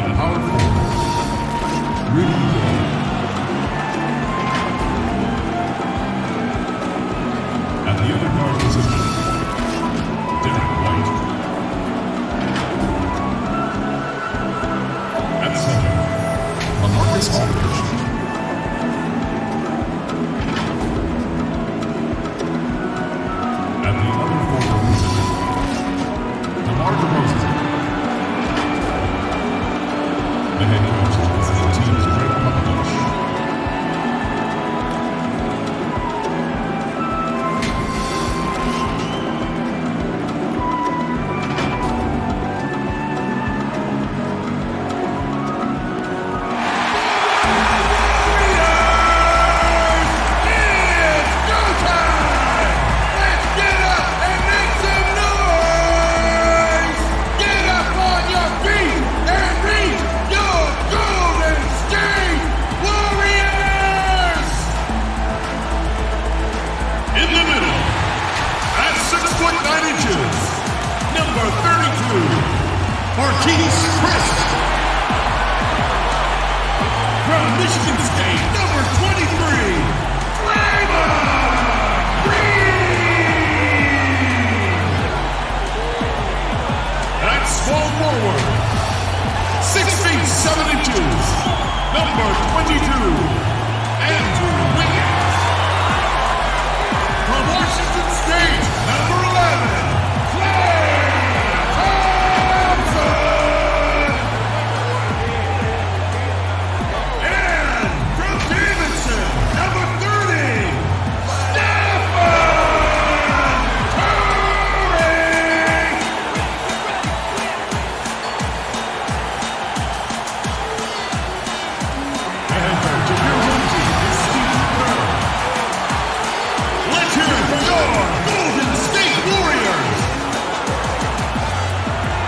At power forward, Rudy Gay. At the other guard position, Derek White. At center, Aldridge. At the other forward position, the head coach is the team's great coach.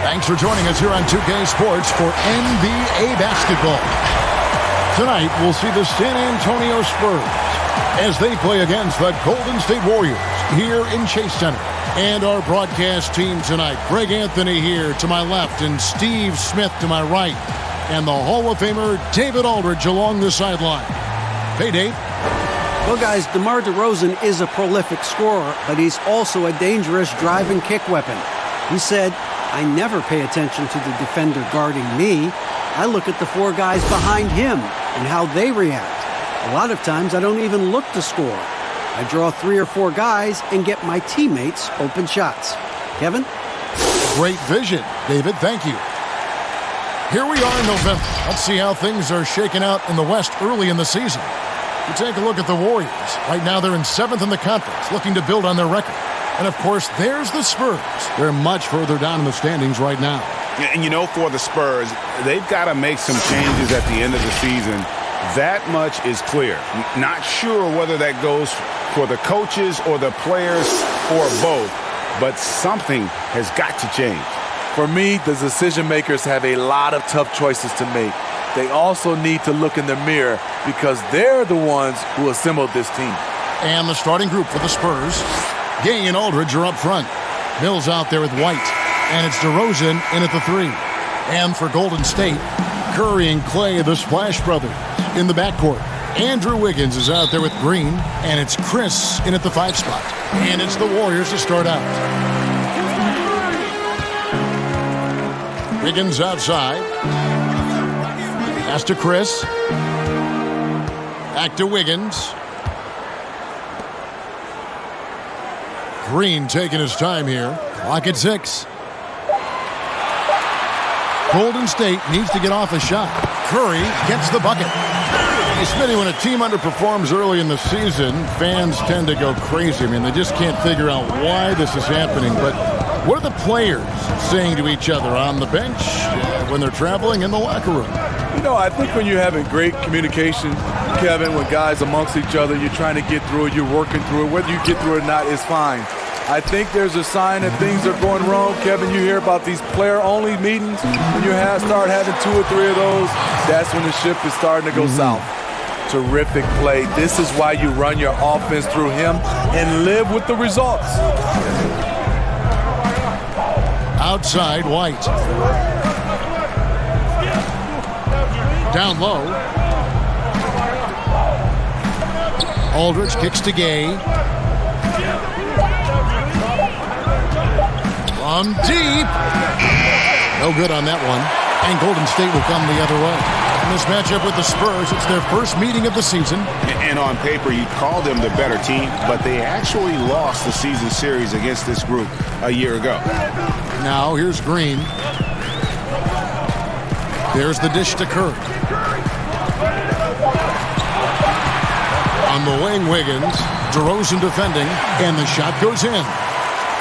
Thanks for joining us here on 2K Sports for NBA basketball. Tonight, we'll see the San Antonio Spurs as they play against the Golden State Warriors here in Chase Center. And our broadcast team tonight, Greg Anthony here to my left and Steve Smith to my right. And the Hall of Famer David Aldridge along the sideline. Hey, Dave. Well, guys, DeMar DeRozan is a prolific scorer, but he's also a dangerous drive and kick weapon. He said, "I never pay attention to the defender guarding me. I look at the four guys behind him and how they react. A lot of times I don't even look to score. I draw 3 or 4 guys and get my teammates open shots." Kevin? Great vision, David. Thank you. Here we are in November. Let's see how things are shaking out in the West early in the season. You take a look at the Warriors. Right now they're in 7th in the conference, looking to build on their record. And, of course, there's the Spurs. They're much further down in the standings right now. And, you know, for the Spurs, they've got to make some changes at the end of the season. That much is clear. Not sure whether that goes for the coaches or the players or both, but something has got to change. For me, the decision makers have a lot of tough choices to make. They also need to look in the mirror because they're the ones who assembled this team. And the starting group for the Spurs, Gay and Aldridge are up front. Mills out there with White. And it's DeRozan in at the 3. And for Golden State, Curry and Klay, the Splash Brothers, in the backcourt. Andrew Wiggins is out there with Green. And it's Chris in at the 5 spot. And it's the Warriors to start out. Wiggins outside. Pass to Chris. Back to Wiggins. Green taking his time here. Clock at 6. Golden State needs to get off a shot. Curry gets the bucket. Hey, Smitty, when a team underperforms early in the season, fans tend to go crazy. I mean, they just can't figure out why this is happening. But what are the players saying to each other on the bench, when they're traveling, in the locker room? You know, I think when you're having great communication, Kevin, with guys amongst each other, you're trying to get through it, you're working through it. Whether you get through it or not is fine. I think there's a sign that things are going wrong. Kevin, you hear about these player-only meetings. When you start having 2 or 3 of those, that's when the ship is starting to go south. Terrific play. This is why you run your offense through him and live with the results. Outside, White. Down low. Aldridge kicks to Gay. From deep. No good on that one. And Golden State will come the other way. In this matchup with the Spurs, it's their first meeting of the season. And on paper, you call them the better team, but they actually lost the season series against this group a year ago. Now here's Green. There's the dish to Curry. On the wing, Wiggins. DeRozan defending, and the shot goes in.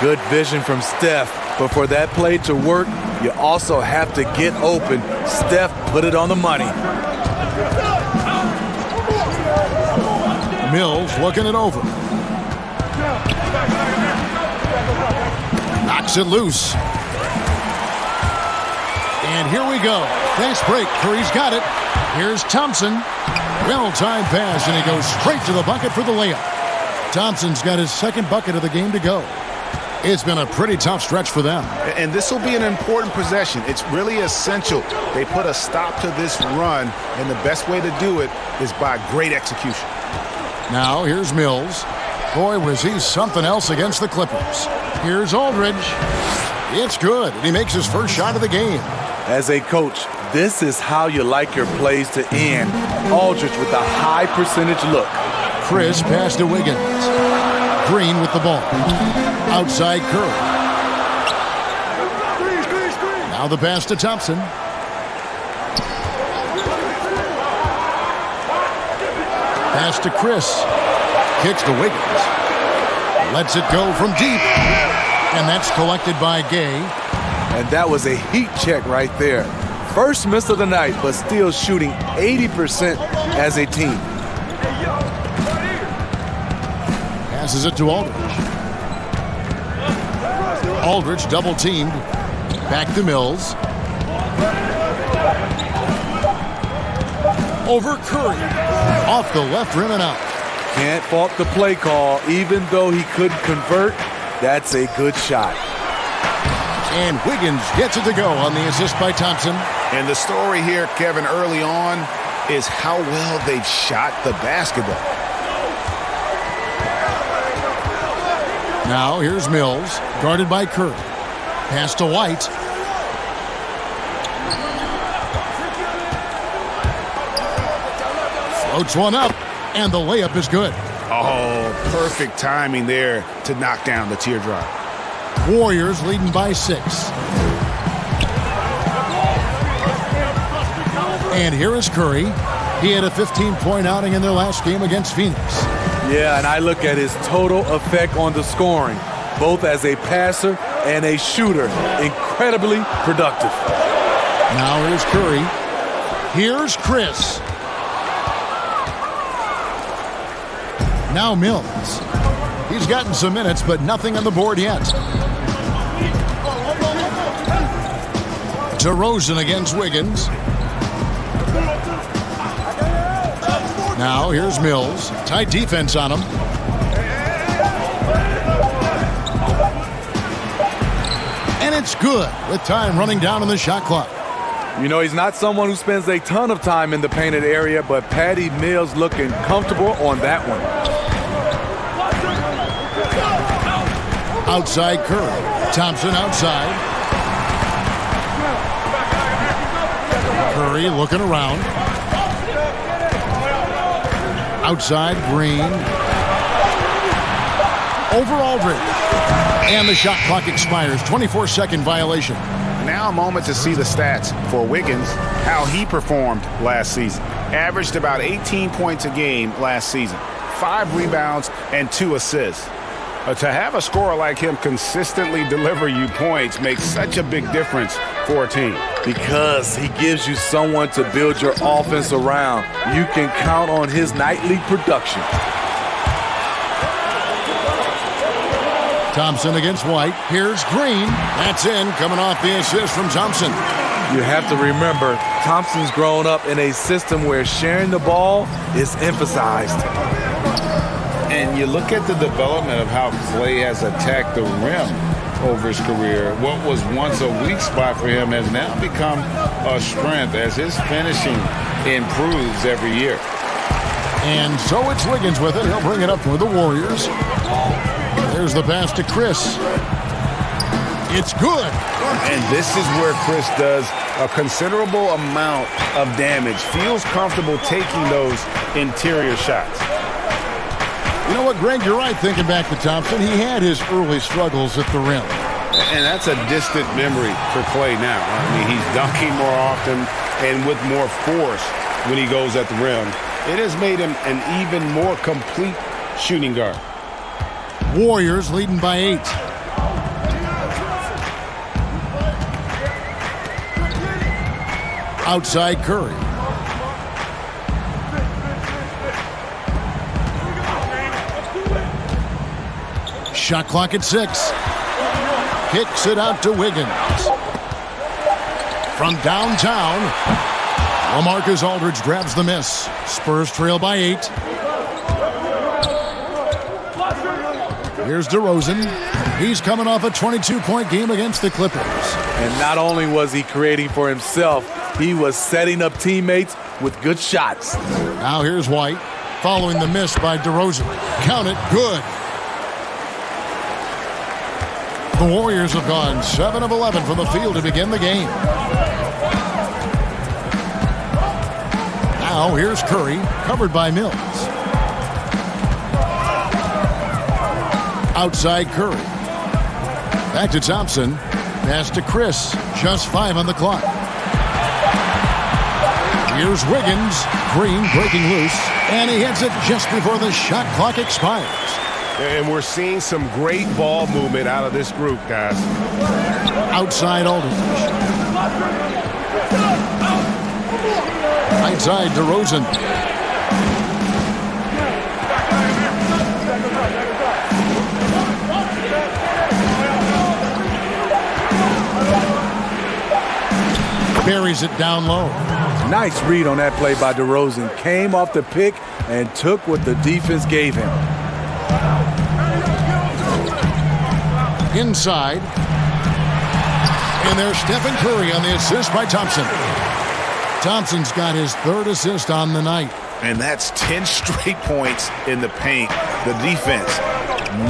Good vision from Steph, but for that play to work, you also have to get open. Steph put it on the money. Mills looking it over. Knocks it loose. And here we go. Fast break. Curry's got it. Here's Thompson. Well-timed pass, and he goes straight to the bucket for the layup. Thompson's got his second bucket of the game to go. It's been a pretty tough stretch for them. And this will be an important possession. It's really essential. They put a stop to this run, and the best way to do it is by great execution. Now here's Mills. Boy, was he something else against the Clippers. Here's Aldridge. It's good, and he makes his first shot of the game. As a coach, this is how you like your plays to end. Aldridge with a high percentage look. Chris pass to Wiggins. Green with the ball. Outside Curry. Now the pass to Thompson. Pass to Chris. Kicks to Wiggins. Lets it go from deep. And that's collected by Gay. And that was a heat check right there. First miss of the night, but still shooting 80% as a team. Passes it to Aldridge. Aldridge double teamed. Back to Mills. Over Curry. Off the left rim and out. Can't fault the play call. Even though he couldn't convert, that's a good shot. And Wiggins gets it to go on the assist by Thompson. And the story here, Kevin, early on is how well they've shot the basketball. Now here's Mills, guarded by Curry. Pass to White. Floats one up, and the layup is good. Oh, perfect timing there to knock down the teardrop. Warriors leading by 6. And here is Curry. He had a 15-point outing in their last game against Phoenix. Yeah, and I look at his total effect on the scoring, both as a passer and a shooter. Incredibly productive. Now here's Curry. Here's Chris. Now Mills. He's gotten some minutes, but nothing on the board yet. DeRozan against Wiggins. Now here's Mills. Tight defense on him. And it's good with time running down on the shot clock. You know, he's not someone who spends a ton of time in the painted area, but Patty Mills looking comfortable on that one. Outside Curry. Thompson outside. Curry looking around. Outside Green. Over Aldridge. And the shot clock expires. 24-second violation. Now a moment to see the stats for Wiggins, how he performed last season. Averaged about 18 points a game last season. 5 rebounds and 2 assists. To have a scorer like him consistently deliver you points makes such a big difference for a team. Because he gives you someone to build your offense around. You can count on his nightly production. Thompson against White. Here's Green. That's in, coming off the assist from Thompson. You have to remember, Thompson's grown up in a system where sharing the ball is emphasized. And you look at the development of how Klay has attacked the rim. over his career. What was once a weak spot for him has now become a strength as his finishing improves every year. And so it's Wiggins with it. He'll bring it up for the Warriors. There's the pass to Chris. It's good. And this is where Chris does a considerable amount of damage. Feels comfortable taking those interior shots. You know what, Greg? You're right thinking back to Thompson. He had his early struggles at the rim. And that's a distant memory for Klay now. I mean, he's dunking more often and with more force when he goes at the rim. It has made him an even more complete shooting guard. Warriors leading by 8. Outside Curry. Shot clock at 6. Kicks it out to Wiggins. From downtown, LaMarcus Aldridge grabs the miss. Spurs trail by 8. Here's DeRozan. He's coming off a 22-point game against the Clippers. And not only was he creating for himself, he was setting up teammates with good shots. Now here's White, following the miss by DeRozan. Count it, good. The Warriors have gone 7 of 11 from the field to begin the game. Now here's Curry, covered by Mills. Outside Curry. Back to Thompson. Pass to Chris. Just 5 on the clock. Here's Wiggins. Green breaking loose. And he hits it just before the shot clock expires. And we're seeing some great ball movement out of this group, guys. Outside Aldridge. Outside DeRozan. Buries it down low. Nice read on that play by DeRozan. Came off the pick and took what the defense gave him. Inside. And there's Stephen Curry on the assist by Thompson. Thompson's got his 3rd assist on the night. And that's 10 straight points in the paint. The defense,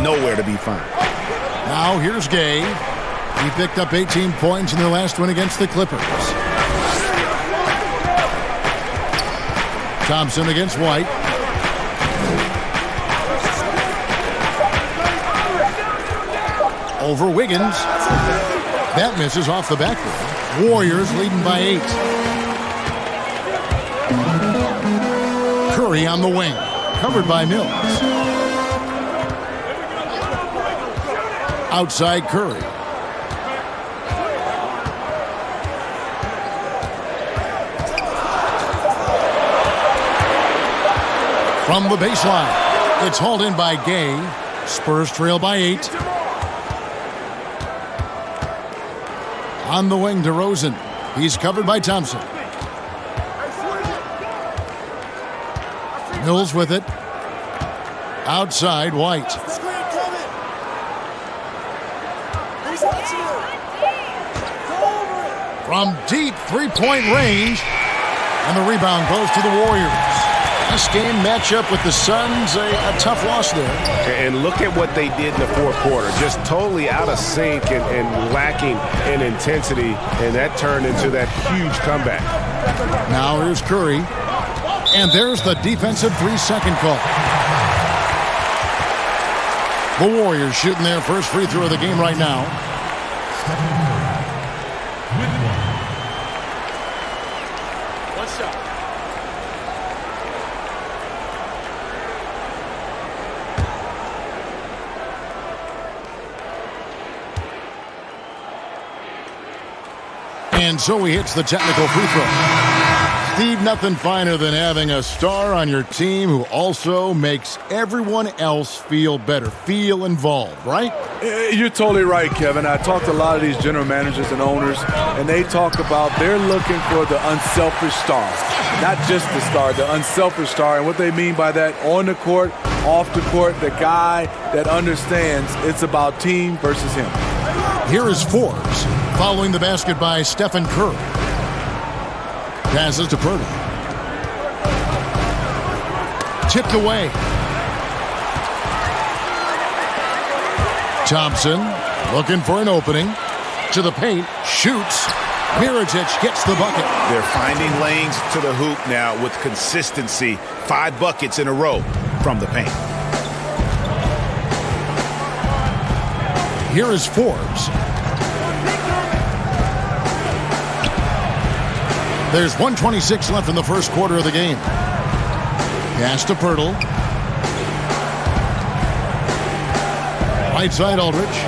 nowhere to be found. Now here's Gay. He picked up 18 points in their last win against the Clippers. Thompson against White. Over Wiggins. That misses off the backboard. Warriors leading by 8. Curry on the wing. Covered by Mills. Outside Curry. From the baseline. It's hauled in by Gay. Spurs trail by 8. On the wing, DeRozan. He's covered by Thompson. Mills with it. Outside, White. From deep three-point range. And the rebound goes to the Warriors. This game matchup with the Suns, a tough loss there. And look at what they did in the 4th quarter. Just totally out of sync and lacking in intensity. And that turned into that huge comeback. Now here's Curry. And there's the defensive 3-second call. The Warriors shooting their first free throw of the game right now. And so he hits the technical free throw. Steve, nothing finer than having a star on your team who also makes everyone else feel better, feel involved, right? You're totally right, Kevin. I talked to a lot of these general managers and owners, and they talk about they're looking for the unselfish star. Not just the star, the unselfish star. And what they mean by that, on the court, off the court, the guy that understands it's about team versus him. Here is Forbes, following the basket by Stephen Curry. Passes to Purdy. Tipped away. Thompson looking for an opening. To the paint, shoots. Mirotic gets the bucket. They're finding lanes to the hoop now with consistency. 5 buckets in a row from the paint. Here is Forbes. There's 1:26 left in the first quarter of the game. Pass to Pirtle. Right side Aldridge.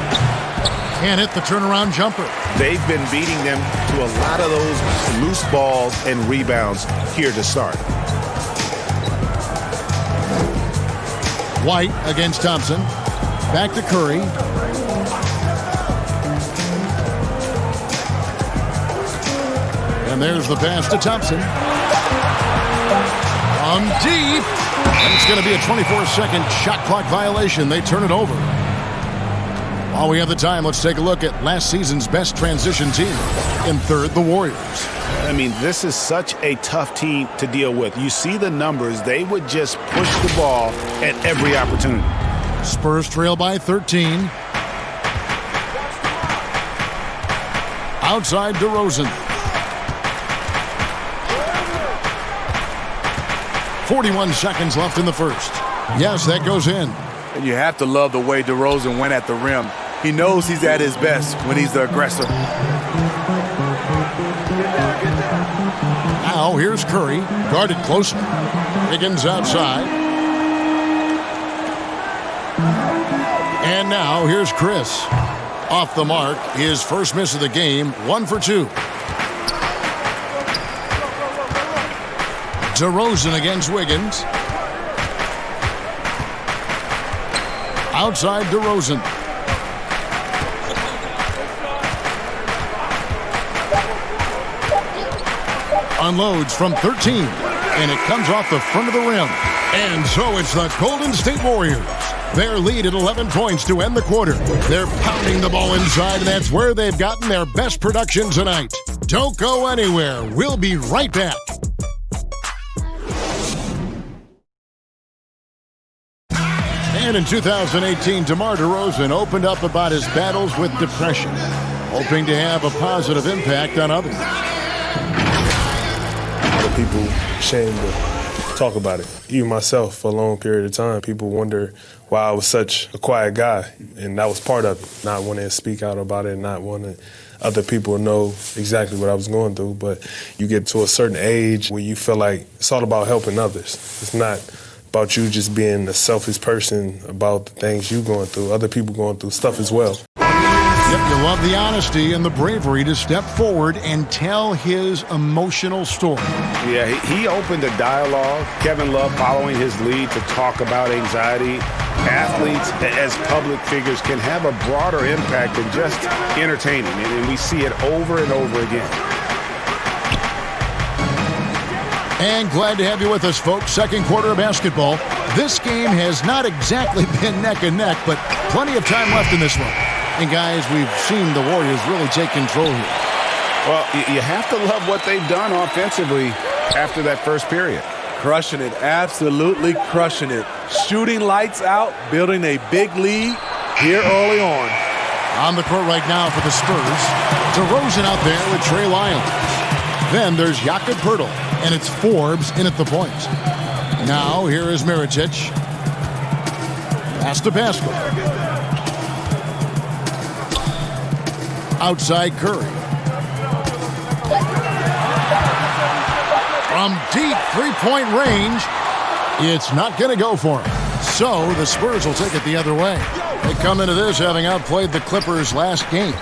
Can't hit the turnaround jumper. They've been beating them to a lot of those loose balls and rebounds here to start. White against Thompson. Back to Curry. And there's the pass to Thompson. From deep. And it's going to be a 24-second shot clock violation. They turn it over. While we have the time, let's take a look at last season's best transition team. In third, the Warriors. I mean, this is such a tough team to deal with. You see the numbers. They would just push the ball at every opportunity. Spurs trail by 13. Outside DeRozan. 41 seconds left in the first. Yes, that goes in. And you have to love the way DeRozan went at the rim. He knows he's at his best when he's the aggressor. Now here's Curry, guarded closely. Higgins outside. And now here's Chris. Off the mark, his first miss of the game, 1 for 2. DeRozan against Wiggins. Outside DeRozan. Unloads from 13, and it comes off the front of the rim. And so it's the Golden State Warriors. Their lead at 11 points to end the quarter. They're pounding the ball inside, and that's where they've gotten their best production tonight. Don't go anywhere. We'll be right back. And in 2018, DeMar DeRozan opened up about his battles with depression, hoping to have a positive impact on others. People ashamed to talk about it. Even myself, for a long period of time, people wonder why I was such a quiet guy, and that was part of it, not wanting to speak out about it, not wanting other people to know exactly what I was going through. But you get to a certain age where you feel like it's all about helping others. It's not about you just being a selfish person about the things you're going through. Other people going through stuff as well. Yep, you love the honesty and the bravery to step forward and tell his emotional story. Yeah, he opened a dialogue. Kevin Love following his lead to talk about anxiety. Athletes as public figures can have a broader impact than just entertaining, and we see it over and over again. And glad to have you with us, folks. Second quarter of basketball. This game has not exactly been neck and neck, but plenty of time left in this one. And guys, we've seen the Warriors really take control here. Well, you have to love what they've done offensively after that first period. Crushing it, absolutely crushing it. Shooting lights out, building a big lead here early on. On the court right now for the Spurs. DeRozan out there with Trey Lyles. Then there's Jakob Poeltl, and it's Forbes in at the point. Now here is Mirotic. Pass to Pascal. Outside Curry. From deep three-point range, it's not going to go for him. So the Spurs will take it the other way. They come into this having outplayed the Clippers last game.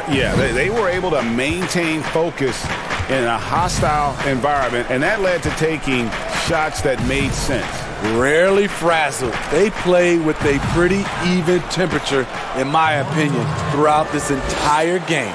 Yeah, they were able to maintain focus in a hostile environment, and that led to taking shots that made sense. Rarely frazzled. They play with a pretty even temperature, in my opinion, throughout this entire game.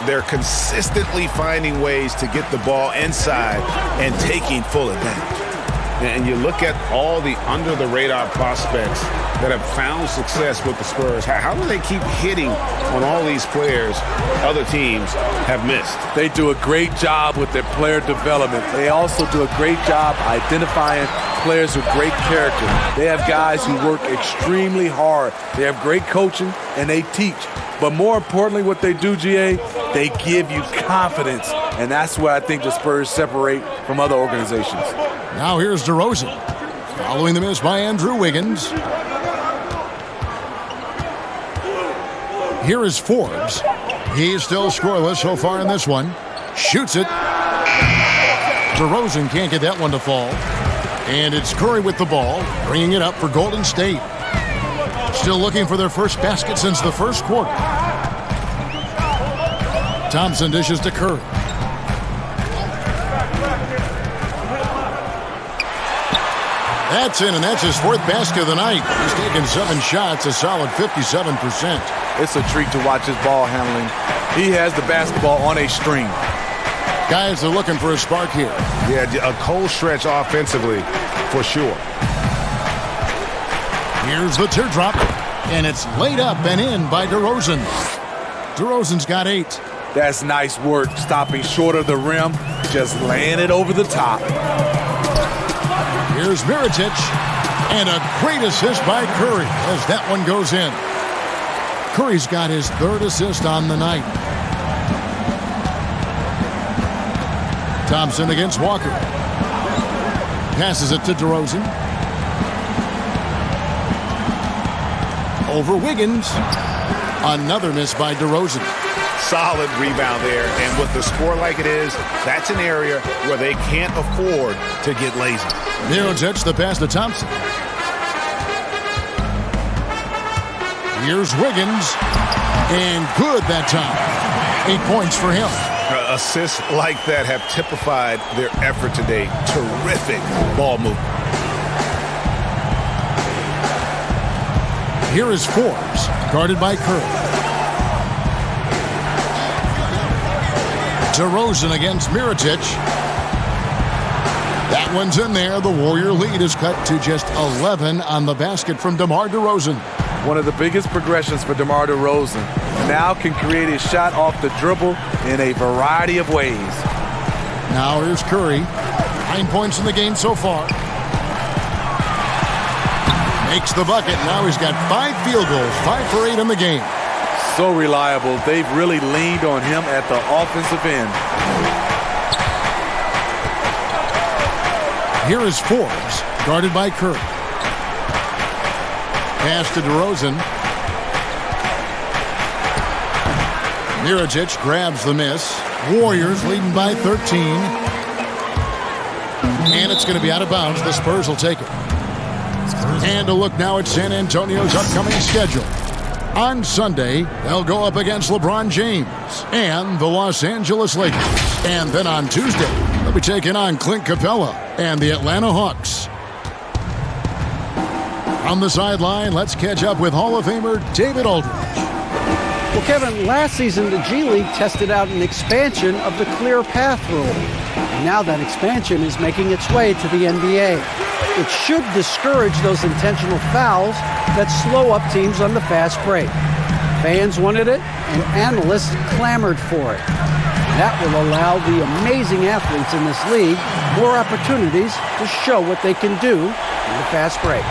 They're consistently finding ways to get the ball inside and taking full advantage. And you look at all the under-the-radar prospects that have found success with the Spurs. How do they keep hitting on all these players other teams have missed? They do a great job with their player development. They also do a great job identifying players with great character. They have guys who work extremely hard. They have great coaching, and they teach. But more importantly, what they do, GA, they give you confidence. And that's where I think the Spurs separate from other organizations. Now here's DeRozan. Following the miss by Andrew Wiggins. Here is Forbes. He's still scoreless so far in this one. Shoots it. DeRozan can't get that one to fall. And it's Curry with the ball, bringing it up for Golden State. Still looking for their first basket since the first quarter. Thompson dishes to Curry. That's in, and that's his fourth basket of the night. He's taken 7 shots, a solid 57%. It's a treat to watch his ball handling. He has the basketball on a string. Guys are looking for a spark here. Yeah, a cold stretch offensively, for sure. Here's the teardrop, and it's laid up and in by DeRozan. DeRozan's got 8. That's nice work, stopping short of the rim, just laying it over the top. Here's Mirotic, and a great assist by Curry as that one goes in. Curry's got his 3rd assist on the night. Thompson against Walker. Passes it to DeRozan. Over Wiggins. Another miss by DeRozan. Solid rebound there, and with the score like it is, that's an area where they can't afford to get lazy. Mirotic the pass to Thompson. Here's Wiggins, and good that time. 8 points for him. Assists like that have typified their effort today. Terrific ball movement. Here is Forbes, guarded by Curry. DeRozan against Mirotic. That one's in there. The Warrior lead is cut to just 11 on the basket from DeMar DeRozan. One of the biggest progressions for DeMar DeRozan. Now can create a shot off the dribble in a variety of ways. Now here's Curry. 9 points in the game so far. Makes the bucket. Now he's got 5 field goals, 5 for 8 in the game. So reliable. They've really leaned on him at the offensive end. Here is Forbes, guarded by Curry. Pass to DeRozan. Mirotic grabs the miss. Warriors leading by 13. And it's going to be out of bounds. The Spurs will take it. And a look now at San Antonio's upcoming schedule. On Sunday, they'll go up against LeBron James and the Los Angeles Lakers. And then on Tuesday, they'll be taking on Clint Capella and the Atlanta Hawks. On the sideline, let's catch up with Hall of Famer David Aldridge. Well, Kevin, last season the G League tested out an expansion of the clear path rule. And now that expansion is making its way to the NBA. It should discourage those intentional fouls that slow up teams on the fast break. Fans wanted it, and analysts clamored for it. That will allow the amazing athletes in this league more opportunities to show what they can do in the fast break.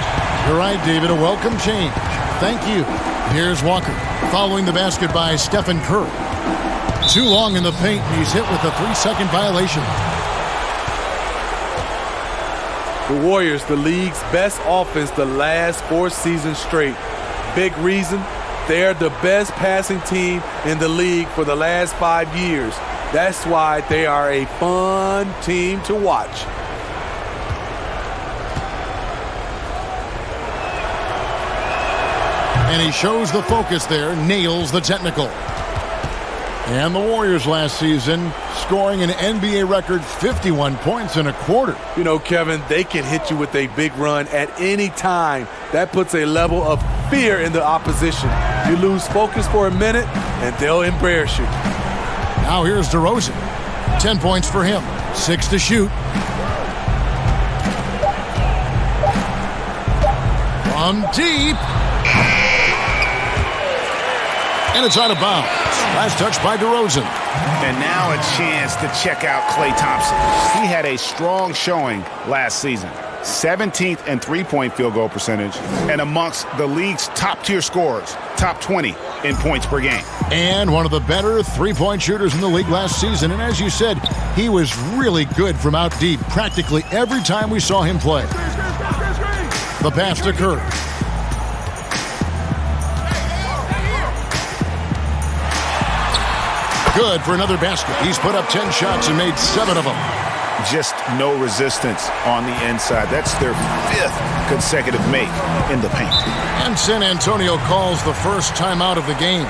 You're right, David. A welcome change. Thank you. Here's Walker, following the basket by Stephen Curry. Too long in the paint, and he's hit with a 3-second violation. The Warriors, the league's best offense the last 4 seasons straight. Big reason, they're the best passing team in the league for the last 5 years. That's why they are a fun team to watch. And he shows the focus there, nails the technical. And the Warriors last season scoring an NBA record 51 points in a quarter. You know, Kevin, they can hit you with a big run at any time. That puts a level of fear in the opposition. You lose focus for a minute, and they'll embarrass you. Now here's DeRozan. 10 points for him. 6 to shoot. From deep. And it's out of bounds. Last touch by DeRozan. And now a chance to check out Klay Thompson. He had a strong showing last season. 17th in three-point field goal percentage and amongst the league's top-tier scorers, top 20 in points per game. And one of the better three-point shooters in the league last season. And as you said, he was really good from out deep practically every time we saw him play. The pass to Curry. Good for another basket. He's put up 10 shots and made 7 of them. Just no resistance on the inside. That's their 5th consecutive make in the paint. And San Antonio calls the first timeout of the game.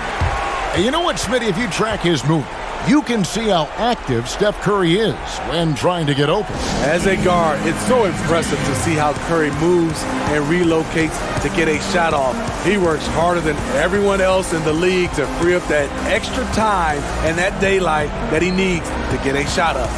And you know what, Smitty? If you track his move, you can see how active Steph Curry is when trying to get open. As a guard, it's so impressive to see how Curry moves and relocates to get a shot off. He works harder than everyone else in the league to free up that extra time and that daylight that he needs to get a shot up.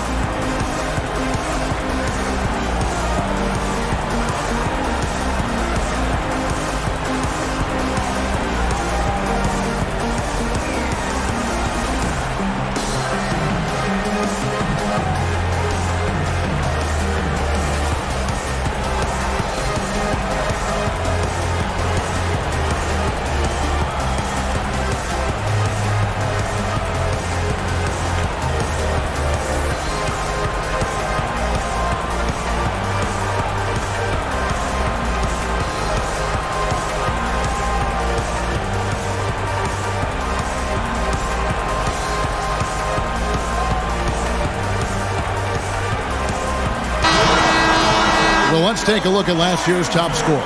Well, let's take a look at last year's top scorers.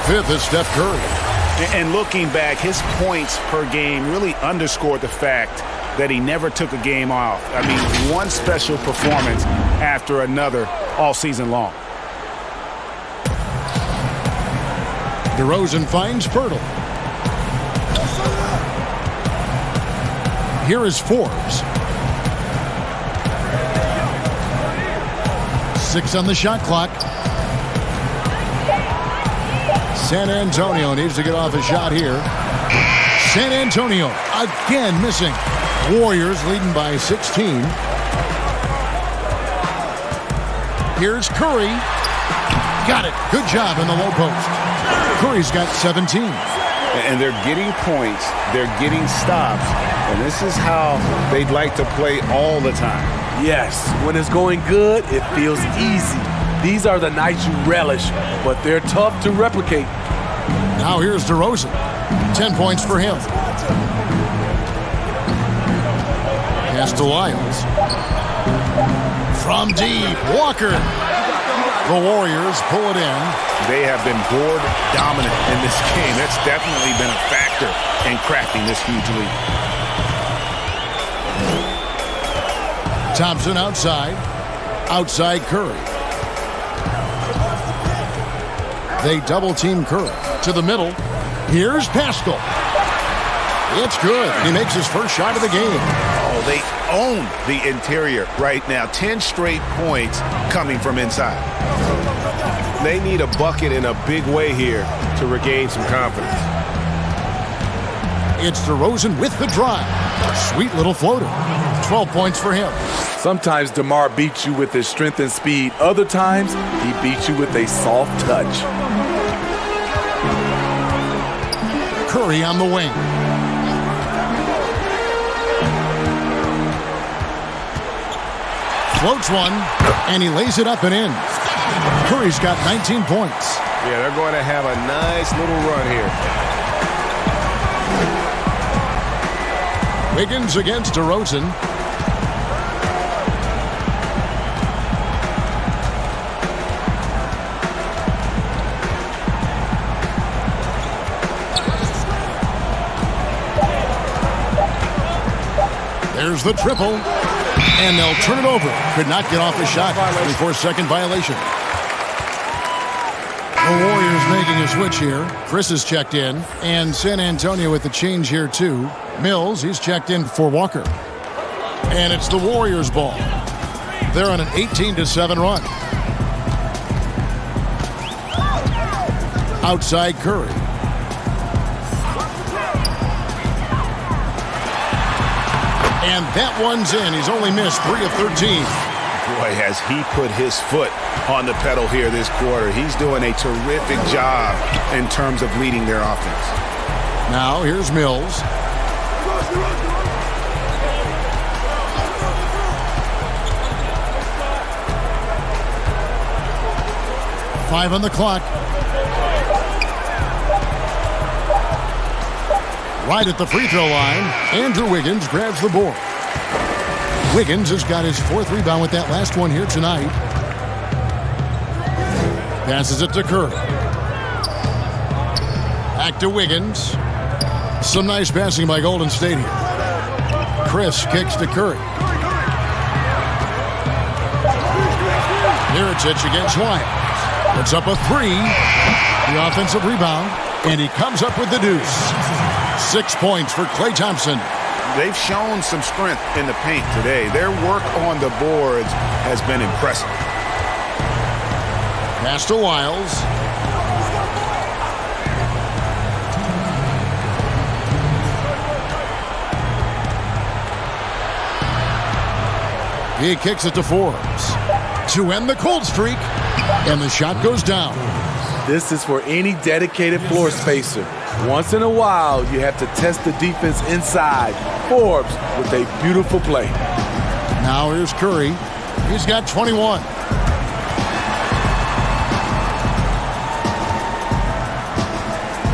5th is Steph Curry. And looking back, his points per game really underscored the fact that he never took a game off. I mean, one special performance after another all season long. DeRozan finds Pirtle. Here is Forbes. 6 on the shot clock. San Antonio needs to get off a shot here. San Antonio again missing. Warriors leading by 16. Here's Curry. Got it. Good job in the low post. Curry's got 17. And they're getting points. They're getting stops. And this is how they'd like to play all the time. Yes, when it's going good, it feels easy. These are the nights you relish, but they're tough to replicate. Now here's DeRozan. 10 points for him. Pass to Lyles. From deep, Walker. The Warriors pull it in. They have been board dominant in this game. That's definitely been a factor in crafting this huge lead. Thompson outside. Outside Curry. They double-team Curry. To the middle. Here's Pascal. It's good. He makes his first shot of the game. Oh, they own the interior right now. 10 straight points coming from inside. They need a bucket in a big way here to regain some confidence. It's DeRozan with the drive. Sweet little floater. 12 points for him. Sometimes DeMar beats you with his strength and speed. Other times, he beats you with a soft touch. Curry on the wing. Floats one, and he lays it up and in. Curry's got 19 points. Yeah, they're going to have a nice little run here. Wiggins against DeRozan. There's the triple. And they'll turn it over. Could not get off the shot. 24-second violation. The Warriors making a switch here. Chris is checked in. And San Antonio with the change here too. Mills, he's checked in for Walker. And it's the Warriors' ball. They're on an 18-7 run. Outside Curry. And that one's in. He's only missed 3 of 13. Boy, has he put his foot on the pedal here this quarter. He's doing a terrific job in terms of leading their offense. Now here's Mills. Five on the clock. Right at the free throw line, Andrew Wiggins grabs the board. Wiggins has got his 4th rebound with that last one here tonight. Passes it to Curry. Back to Wiggins. Some nice passing by Golden State here. Chris kicks to Curry. Mirotic against Wyatt. Puts up a 3. The offensive rebound. And he comes up with the deuce. 6 points for Klay Thompson. They've shown some strength in the paint today. Their work on the boards has been impressive. Pass to Wiles. He kicks it to Forbes to end the cold streak, and the shot goes down. This is for any dedicated floor spacer. Once in a while, you have to test the defense inside. Forbes with a beautiful play. Now here's Curry. He's got 21.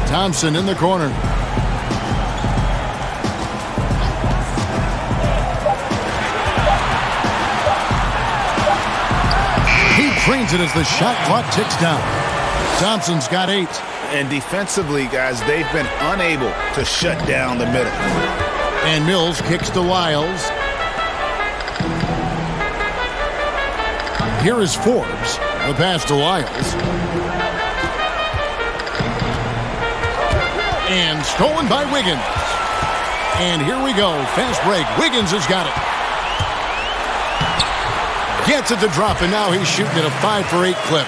Thompson in the corner. He drains it as the shot clock ticks down. Thompson's got 8. And defensively, guys, they've been unable to shut down the middle. And Mills kicks to Wiles. Here is Forbes. The pass to Wiles. And stolen by Wiggins. And here we go. Fast break. Wiggins has got it. Gets it to drop, and now he's shooting at a 5-for-8 clip.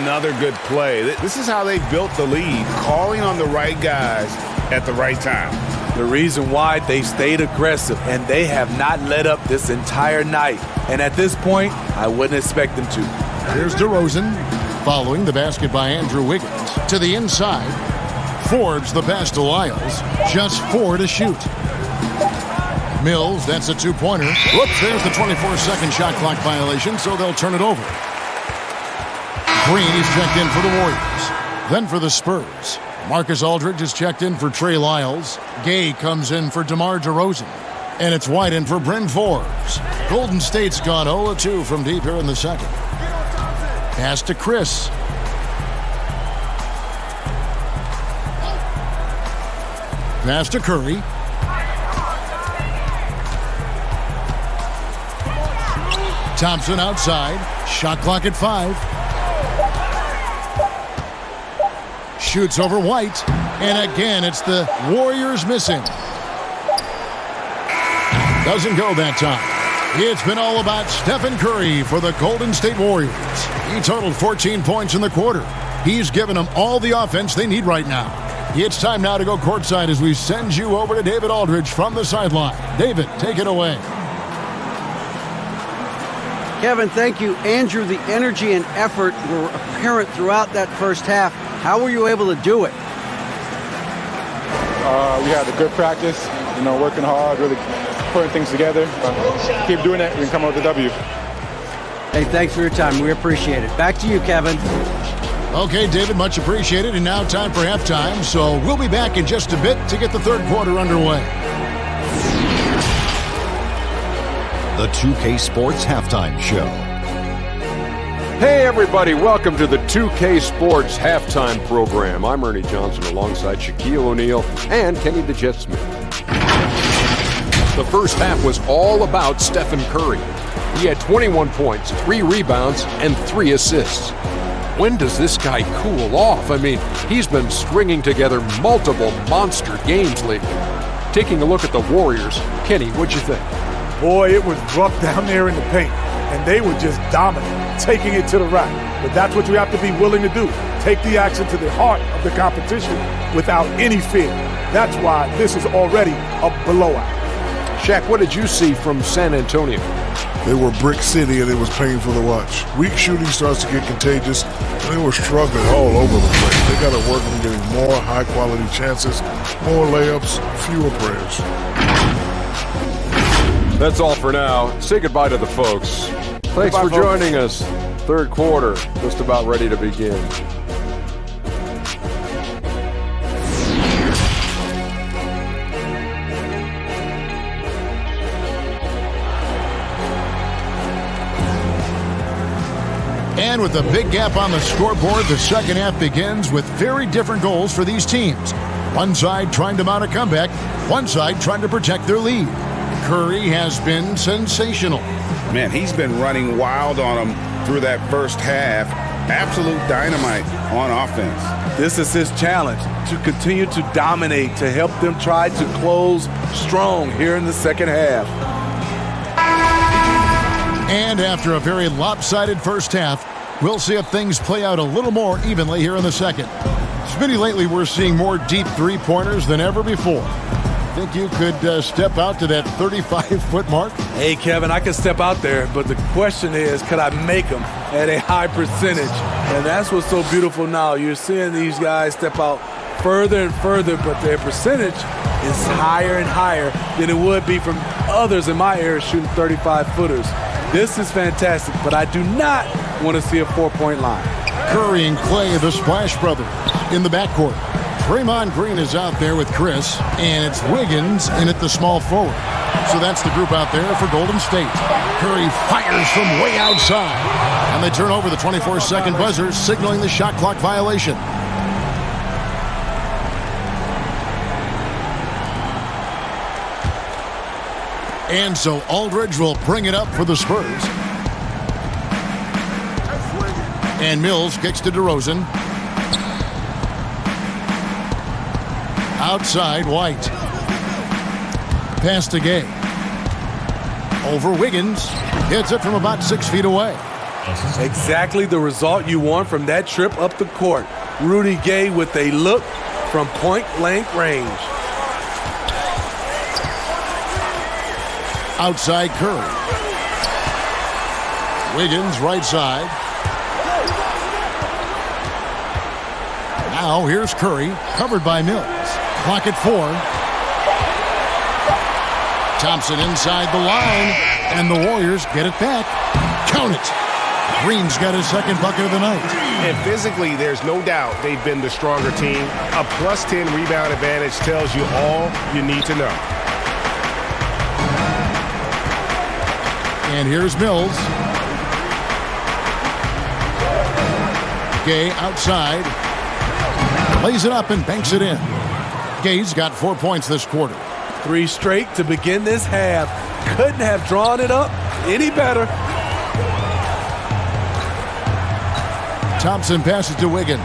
Another good play. This is how they built the lead, calling on the right guys at the right time. The reason why they stayed aggressive, and they have not let up this entire night. And at this point, I wouldn't expect them to. Here's DeRozan, following the basket by Andrew Wiggins. To the inside, Forbes the pass to Wiles. Just 4 to shoot. Mills, that's a 2-pointer. Whoops, there's the 24-second shot clock violation, so they'll turn it over. Green is checked in for the Warriors. Then for the Spurs, Marcus Aldridge is checked in for Trey Lyles. Gay comes in for DeMar DeRozan. And it's White in for Bryn Forbes. Golden State's gone 0-2 from deep here in the second. Pass to Chris. Pass to Curry. Thompson outside. Shot clock at 5. Shoots over White. And again, it's the Warriors missing. Doesn't go that time. It's been all about Stephen Curry for the Golden State Warriors. He totaled 14 points in the quarter. He's given them all the offense they need right now. It's time now to go courtside as we send you over to David Aldridge from the sideline. David, take it away. Kevin, thank you. Andrew, the energy and effort were apparent throughout that first half. How were you able to do it? We had a good practice, working hard, really putting things together. Keep doing it, we can come out with a W. Hey, thanks for your time. We appreciate it. Back to you, Kevin. Okay, David, much appreciated. And now time for halftime. So we'll be back in just a bit to get the third quarter underway. The 2K Sports Halftime Show. Hey everybody, welcome to the 2K Sports Halftime Program. I'm Ernie Johnson alongside Shaquille O'Neal and Kenny the Jet Smith. The first half was all about Stephen Curry. He had 21 points, 3 rebounds, and 3 assists. When does this guy cool off? I mean, he's been stringing together multiple monster games lately. Taking a look at the Warriors, Kenny, what'd you think? Boy, it was rough down there in the paint. and they were just dominant, taking it to the rack. But that's what you have to be willing to do. Take the action to the heart of the competition without any fear. That's why this is already a blowout. Shaq, what did you see from San Antonio? They were brick city, and it was painful to watch. Weak shooting starts to get contagious, and they were struggling all over the place. They got to work on getting more high-quality chances, more layups, fewer prayers. That's all for now. Say goodbye to the folks. Thanks for joining us. Third quarter, just about ready to begin. And with a big gap on the scoreboard, the second half begins with very different goals for these teams. One side trying to mount a comeback, one side trying to protect their lead. Curry has been sensational. Man, he's been running wild on them through that first half. Absolute dynamite on offense. This is his challenge, to continue to dominate, to help them try to close strong here in the second half. And after a very lopsided first half, we'll see if things play out a little more evenly here in the second. Smitty, lately we're seeing more deep three-pointers than ever before. Think you could step out to that 35-foot mark? Hey, Kevin, I can step out there, but the question is, could I make them at a high percentage? And that's what's so beautiful now. You're seeing these guys step out further and further, but their percentage is higher and higher than it would be from others in my area shooting 35-footers. This is fantastic, but I do not want to see a four-point line. Curry and Klay, the Splash Brothers, in the backcourt. Draymond Green is out there with Chris, and it's Wiggins in at the small forward. So that's the group out there for Golden State. Curry fires from way outside, and they turn over the 24-second buzzer, signaling the shot clock violation. And so Aldridge will bring it up for the Spurs. And Mills kicks to DeRozan. Outside, White. Pass to Gay. Over Wiggins. Hits it from about 6 feet away. Exactly the result you want from that trip up the court. Rudy Gay with a look from point-blank range. Outside Curry. Wiggins right side. Now here's Curry, covered by Mills. Clock at 4. Thompson inside the line, and the Warriors get it back. Count it. Green's got his second bucket of the night. And physically, there's no doubt they've been the stronger team. A plus 10 rebound advantage tells you all you need to know. And here's Mills. Gay outside. Lays it up and banks it in. Gay's got 4 points this quarter. 3 straight to begin this half. Couldn't have drawn it up any better. Thompson passes to Wiggins.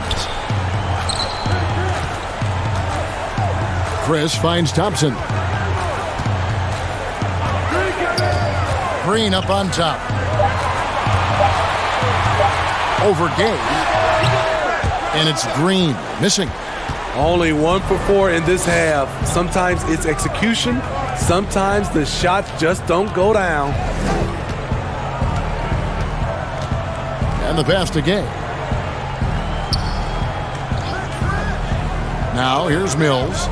Chris finds Thompson. Green up on top. Over Gay. And it's Green missing. Only 1 for 4 in this half. Sometimes it's execution. Sometimes the shots just don't go down. And the pass to Gay. Now here's Mills.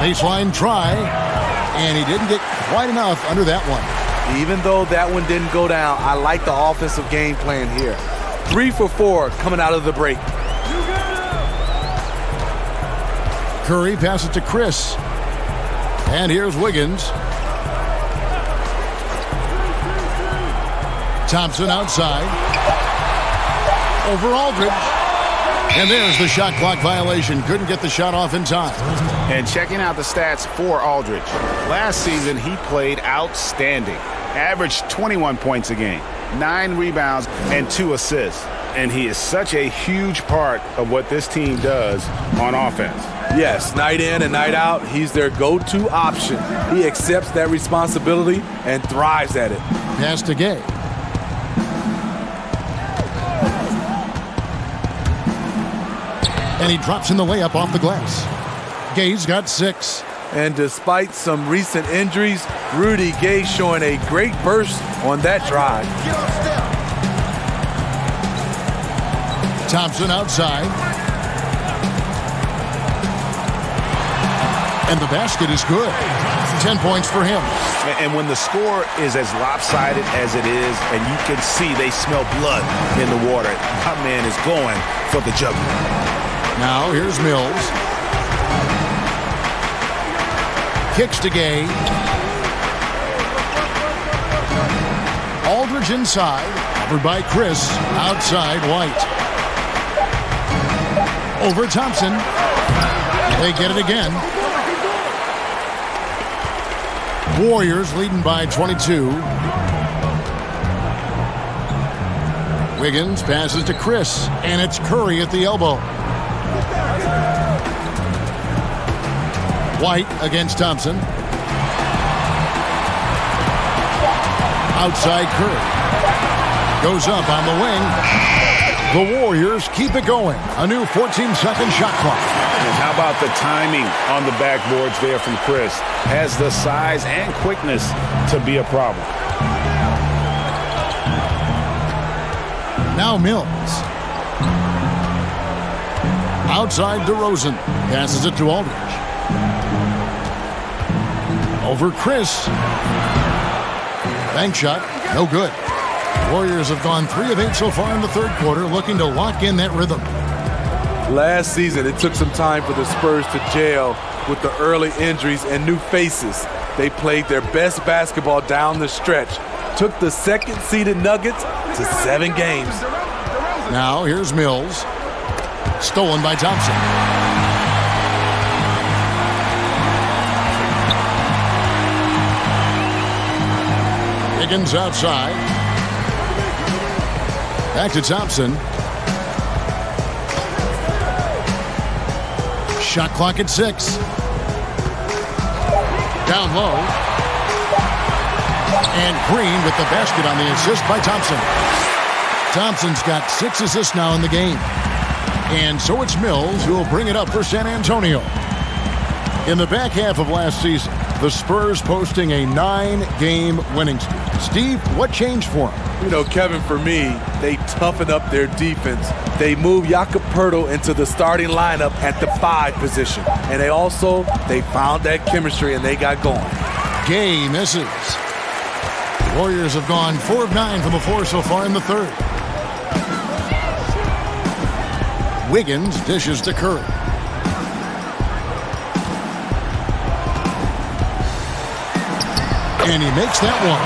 Baseline try. And he didn't get quite enough under that one. Even though that one didn't go down, I like the offensive game plan here. 3 for 4 coming out of the break. Curry passes to Chris. And here's Wiggins. Thompson outside. Over Aldridge. And there's the shot clock violation. Couldn't get the shot off in time. And checking out the stats for Aldridge. Last season, he played outstanding. Averaged 21 points a game, 9 rebounds, and 2 assists. And he is such a huge part of what this team does on offense. Yes, night in and night out, he's their go-to option. He accepts that responsibility and thrives at it. Pass to Gay. And he drops in the layup off the glass. Gay's got 6. And despite some recent injuries, Rudy Gay showing a great burst on that drive. Thompson outside. And the basket is good. 10 points for him. And when the score is as lopsided as it is, and you can see they smell blood in the water, my man is going for the jugular. Now here's Mills. Kicks to Gay. Aldridge inside. Covered by Chris. Outside White. Over Thompson. They get it again. Warriors leading by 22. Wiggins passes to Chris, and it's Curry at the elbow. White against Thompson. Outside Curry. Goes up on the wing. The Warriors keep it going. A new 14-second shot clock. And how about the timing on the backboards there from Chris? Has the size and quickness to be a problem. Now Mills. Outside DeRozan. Passes it to Aldridge. Over Chris. Bank shot. No good. Warriors have gone 3 of 8 so far in the third quarter, looking to lock in that rhythm. Last season, it took some time for the Spurs to gel with the early injuries and new faces. They played their best basketball down the stretch. Took the second-seeded Nuggets to 7 games. Now here's Mills. Stolen by Thompson. Higgins outside. Back to Thompson. Shot clock at 6. Down low. And Green with the basket on the assist by Thompson. Thompson's got 6 assists now in the game. And so it's Mills who will bring it up for San Antonio. In the back half of last season, the Spurs posting a 9-game winning streak. Steve, what changed for them? You know, Kevin, for me, they toughened up their defense. They moved Jakob Poeltl into the starting lineup at the 5 position. And they found that chemistry and they got going. Gay misses. Warriors have gone 4 of 9 from the floor so far in the third. Wiggins dishes to Curry. And he makes that one.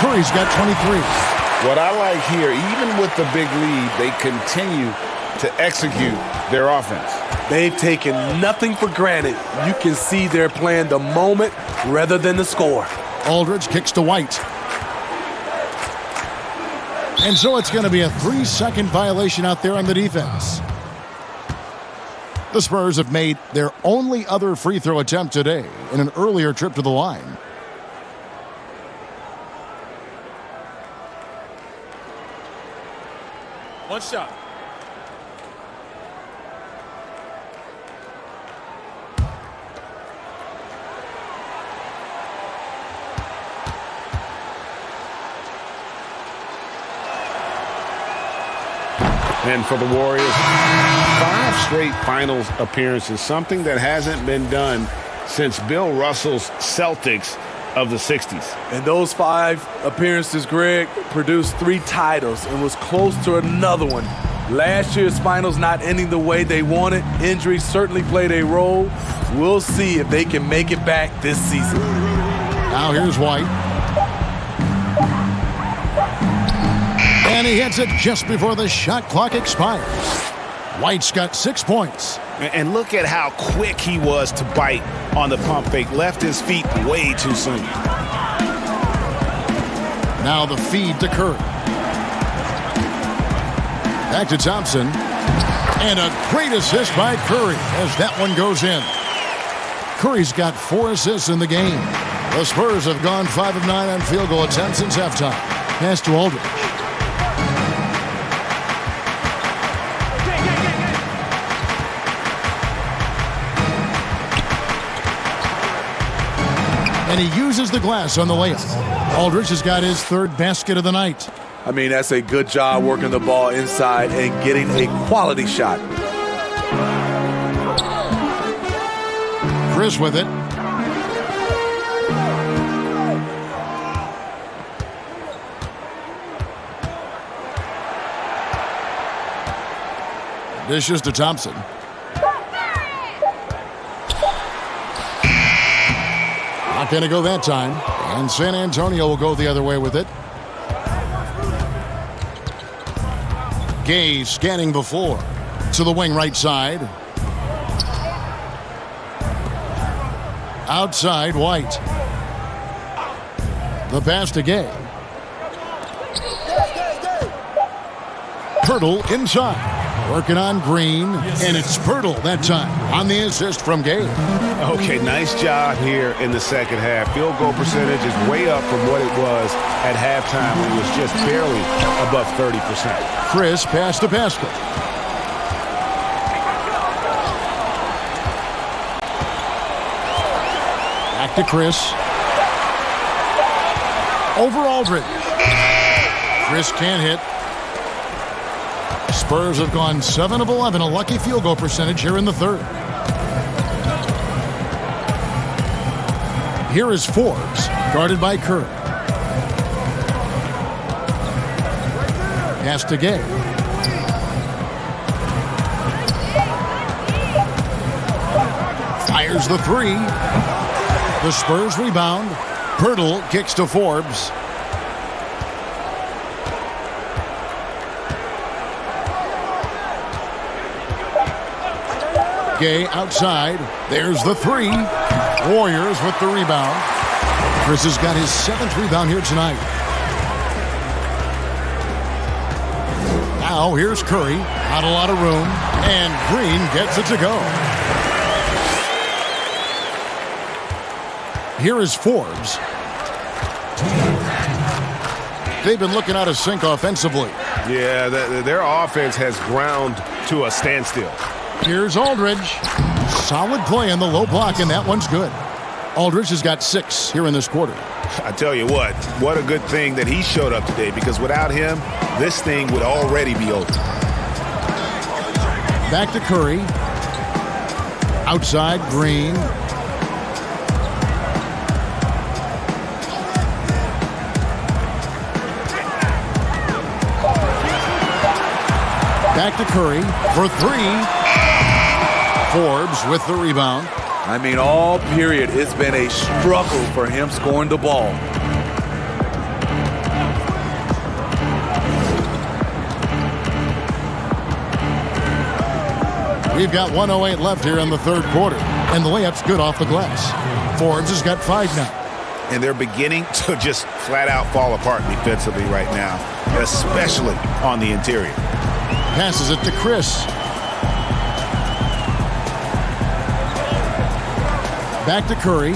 Curry's got 23. What I like here, even with the big lead, they continue to execute their offense. They've taken nothing for granted. You can see they're playing the moment rather than the score. Aldridge kicks to White. And so it's going to be a 3-second violation out there on the defense. The Spurs have made their only other free throw attempt today in an earlier trip to the line. One shot. And for the Warriors, 5 straight finals appearances, something that hasn't been done since Bill Russell's Celtics of the 60s. And those 5 appearances, Greg, produced 3 titles and was close to another one. Last year's finals not ending the way they wanted. Injuries certainly played a role. We'll see if they can make it back this season. Now here's White. And he hits it just before the shot clock expires. White's got 6 points. And look at how quick he was to bite on the pump fake. Left his feet way too soon. Now the feed to Curry. Back to Thompson. And a great assist by Curry as that one goes in. Curry's got 4 assists in the game. The Spurs have gone 5 of 9 on field goal attempts since halftime. Pass to Aldridge. And he uses the glass on the layup. Aldridge has got his 3rd basket of the night. I mean, that's a good job working the ball inside and getting a quality shot. Chris with it. Dishes to Thompson. Not going to go that time. And San Antonio will go the other way with it. Gay scanning before. To the wing right side. Outside, White. The pass to Gay. Pirtle inside. Working on Green. And it's Pirtle that time on the assist from Gay. Okay, nice job here in the second half. Field goal percentage is way up from what it was at halftime when it was just barely above 30%. Chris pass to Pascal. Back to Chris. Over Aldridge. Chris can't hit. Spurs have gone 7 of 11, a lucky field goal percentage here in the 3rd. Here is Forbes, guarded by Curry. Pass to Gay. Fires the 3. The Spurs rebound. Pirtle kicks to Forbes. Gay outside. There's the 3. Warriors with the rebound. Chris has got his 7th rebound here tonight. Now here's Curry. Not a lot of room. And Green gets it to go. Here is Forbes. They've been looking out of sync offensively. Yeah, their offense has ground to a standstill. Here's Aldridge. Solid play in the low block, and that one's good. Aldridge has got 6 here in this quarter. I tell you what a good thing that he showed up today, because without him, this thing would already be over. Back to Curry. Outside, Green. Back to Curry for 3. Forbes with the rebound. I mean, all period, it's been a struggle for him scoring the ball. We've got 1:08 left here in the 3rd quarter, and the layup's good off the glass. Forbes has got 5 now. And they're beginning to just flat out fall apart defensively right now, especially on the interior. Passes it to Chris. Back to Curry.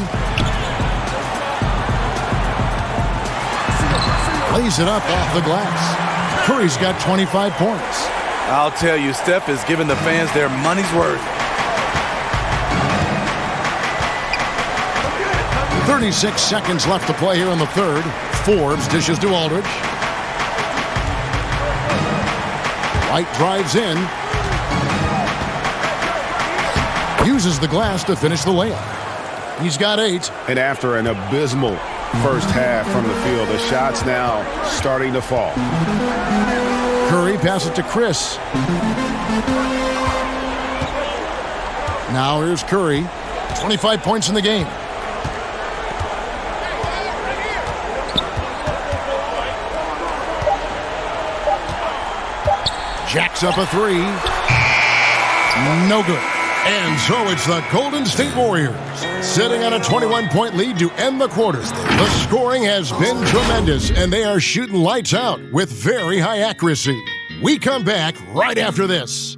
Lays it up off the glass. Curry's got 25 points. I'll tell you, Steph is giving the fans their money's worth. 36 seconds left to play here in the 3rd. Forbes dishes to Aldridge. White drives in. Uses the glass to finish the layup. He's got 8. And after an abysmal first half from the field, the shot's now starting to fall. Curry passes it to Chris. Now here's Curry. 25 points in the game. Jacks up a 3. No good. And so it's the Golden State Warriors sitting on a 21-point lead to end the quarter. The scoring has been tremendous, and they are shooting lights out with very high accuracy. We come back right after this.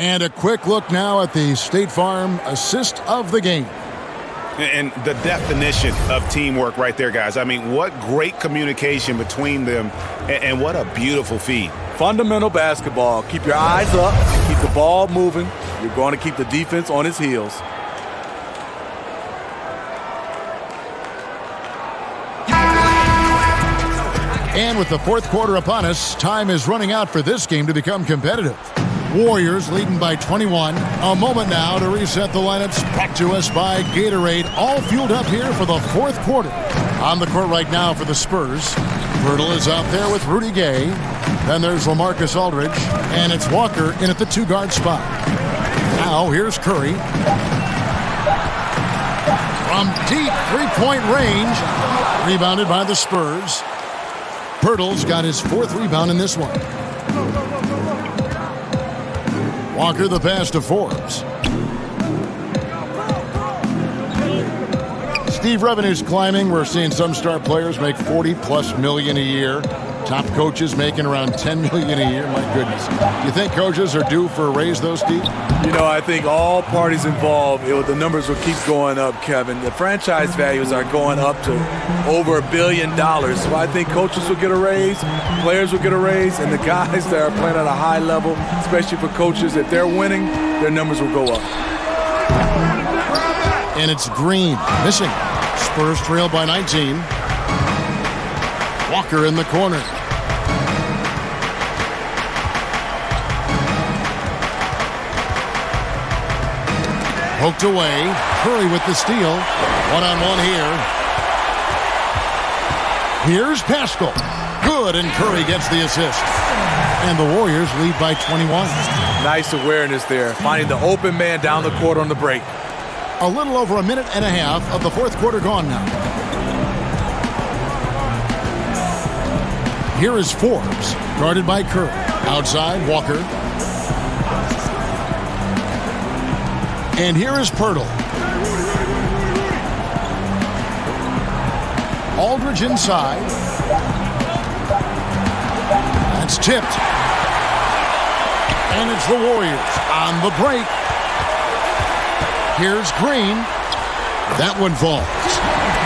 And a quick look now at the State Farm assist of the game. And the definition of teamwork right there, guys. I mean, what great communication between them, and what a beautiful feed. Fundamental basketball. Keep your eyes up. Keep the ball moving. You're going to keep the defense on its heels. And with the fourth quarter upon us, time is running out for this game to become competitive. Warriors leading by 21. A moment now to reset the lineups. Back to us by Gatorade. All fueled up here for the fourth quarter. On the court right now for the Spurs. Pirtle is out there with Rudy Gay. Then there's LaMarcus Aldridge. And it's Walker in at the two-guard spot. Now here's Curry. From deep three-point range. Rebounded by the Spurs. Pirtle's got his fourth rebound in this one. Walker the pass to Forbes. Steve, revenue's climbing. We're seeing some star players make $40+ million a year. Top coaches making around $10 million a year. My goodness. Do you think coaches are due for a raise, though, Steve? You know, I think all parties involved, the numbers will keep going up, Kevin. The franchise values are going up to over $1 billion. So I think coaches will get a raise, players will get a raise, and the guys that are playing at a high level, especially for coaches, if they're winning, their numbers will go up. And it's Green missing. Spurs trail by 19. Walker in the corner. Poked away. Curry with the steal. One-on-one here. Here's Pascal. Good, and Curry gets the assist. And the Warriors lead by 21. Nice awareness there. Finding the open man down the court on the break. A little over a minute and a half of the fourth quarter gone now. Here is Forbes, guarded by Curry. Outside, Walker. And here is Pirtle. Aldridge inside. That's tipped. And it's the Warriors on the break. Here's Green. That one falls.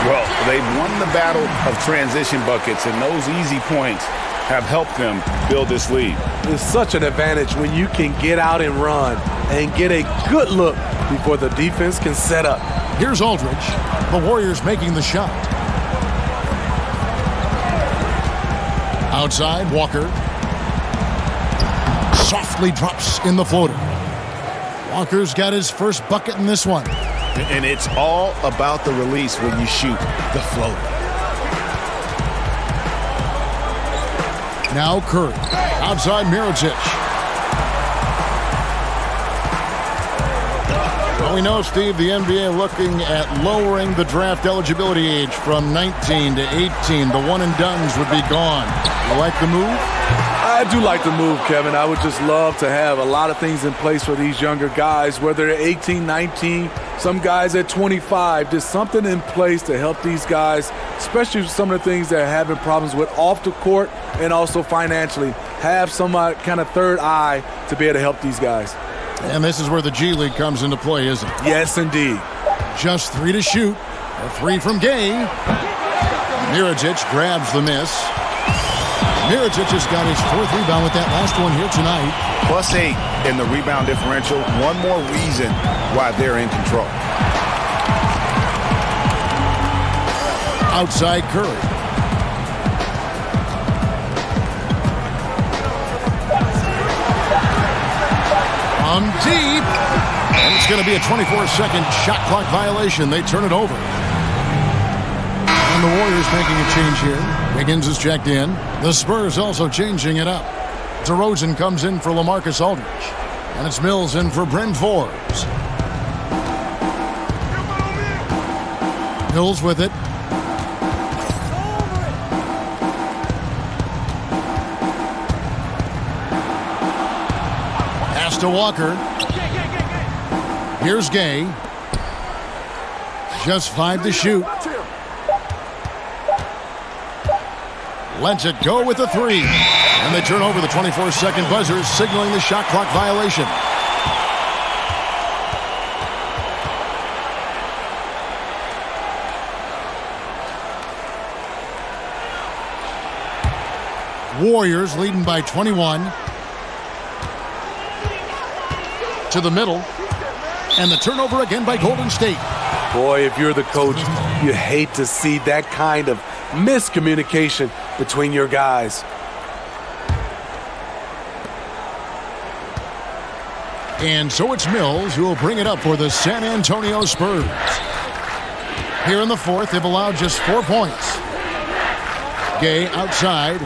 Well, they've won the battle of transition buckets, and those easy points have helped them build this lead. It's such an advantage when you can get out and run and get a good look before the defense can set up. Here's Aldridge. The Warriors making the shot. Outside, Walker. Softly drops in the floater. Walker's got his first bucket in this one. And it's all about the release when you shoot the floater. Now Curry. Outside Mirotic. Well, we know, Steve, the NBA looking at lowering the draft eligibility age from 19 to 18. The one-and-dones would be gone. You like the move? I do like the move, Kevin. I would just love to have a lot of things in place for these younger guys, whether they're 18, 19, some guys at 25. There's something in place to help these guys, especially some of the things they're having problems with off the court and also financially. Have some kind of third eye to be able to help these guys. And this is where the G League comes into play, isn't it? Yes, indeed. Just 3 to shoot. A 3 from Gay. Mirotic grabs the miss. Mirotic has got his fourth rebound with that last one here tonight. +8 in the rebound differential. One more reason why they're in control. Outside Curry. On deep. And it's going to be a 24-second shot clock violation. They turn it over. And the Warriors making a change here. Wiggins is checked in. The Spurs also changing it up. DeRozan comes in for LaMarcus Aldridge. And it's Mills in for Bryn Forbes. Mills with it. Pass to Walker. Here's Gay. Just 5 to shoot. Lets it go with the 3. And they turn over the 24-second buzzer, signaling the shot clock violation. Warriors leading by 21. To the middle. And the turnover again by Golden State. Boy, if you're the coach, you hate to see that kind of miscommunication between your guys. And so it's Mills who will bring it up for the San Antonio Spurs. Here in the fourth, they've allowed just 4 points. Gay outside.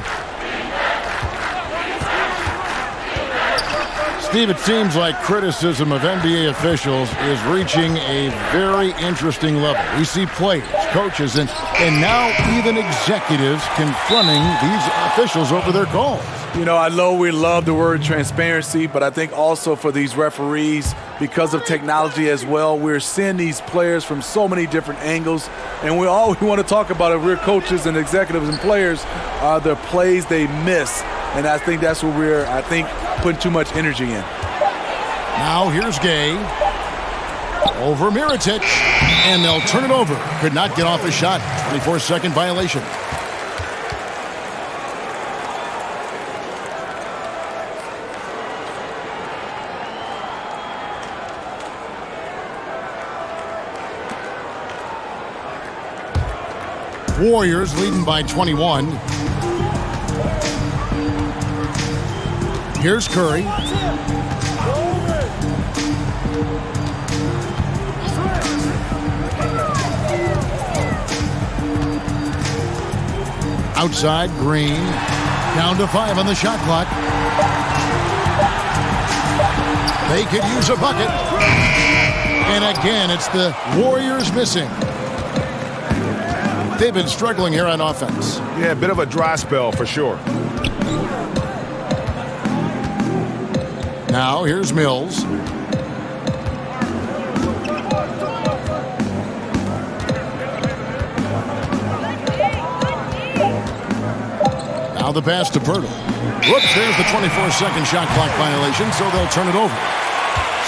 Steve, it seems like criticism of NBA officials is reaching a very interesting level. We see players, coaches, and now even executives confronting these officials over their calls. You know, I know we love the word transparency, but I think also for these referees, because of technology as well, we're seeing these players from so many different angles. And all we want to talk about if we're coaches and executives and players are the plays they miss. And I think that's what we're, putting too much energy in. Now here's Gay. Over Mirotic. And they'll turn it over. Could not get off a shot. 24-second violation. Warriors leading by 21. Here's Curry. Outside, Green. Down to 5 on the shot clock. They could use a bucket. And again, it's the Warriors missing. They've been struggling here on offense. Yeah, a bit of a dry spell for sure. Now here's Mills. Now the pass to Pirtle. Whoops, there's the 24-second shot clock violation, so they'll turn it over.